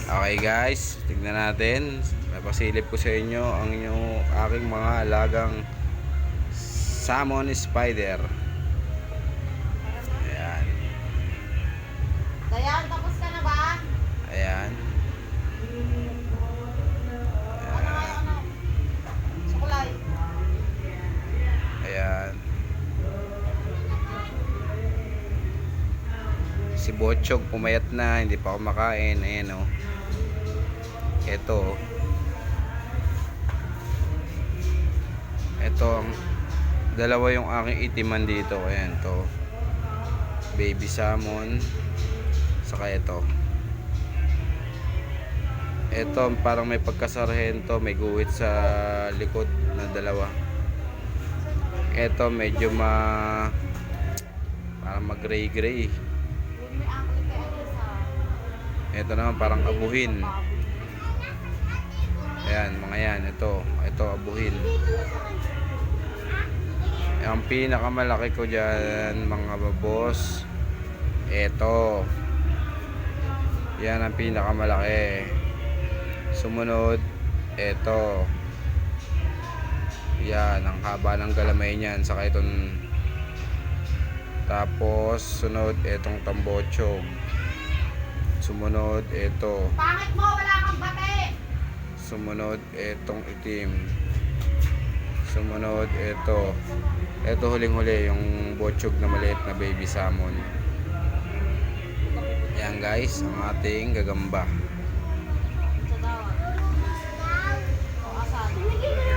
Okay guys, tignan natin. Papasilip ko sa inyo ang aking mga alagang salmon spider. Ayan. Dayan, tapos ka na ba? Ayan. Ano nga yung ano? Sukulay. Ayan. Si Bochog pumayat na, hindi pa kumakain. Ayan o. Ito. Ito, dalawa yung aking itiman dito. Ayan to. Baby salmon. Saka ito. Ito parang may pagkasarhento, may guwit sa likod na dalawa. Ito medyo parang mag-gray-gray. May angkle kay Alisa. Ito naman parang abuhin. Ayan, mga yan. Ito abuhin. Ang pinakamalaki ko dyan, mga babos, ito. Yan ang pinakamalaki. Sumunod, ito. Yan, ang haba ng galamay niyan. Saka itong, tapos sunod itong tambocho. Sumunod ito. Pangit mo, wala kang bate! Sumunod itong itim. Sumunod ito. Ito huling-huli yung bochog na maliit na baby salmon. Yan guys, ang ating gagamba. Sa dawan. O, asan?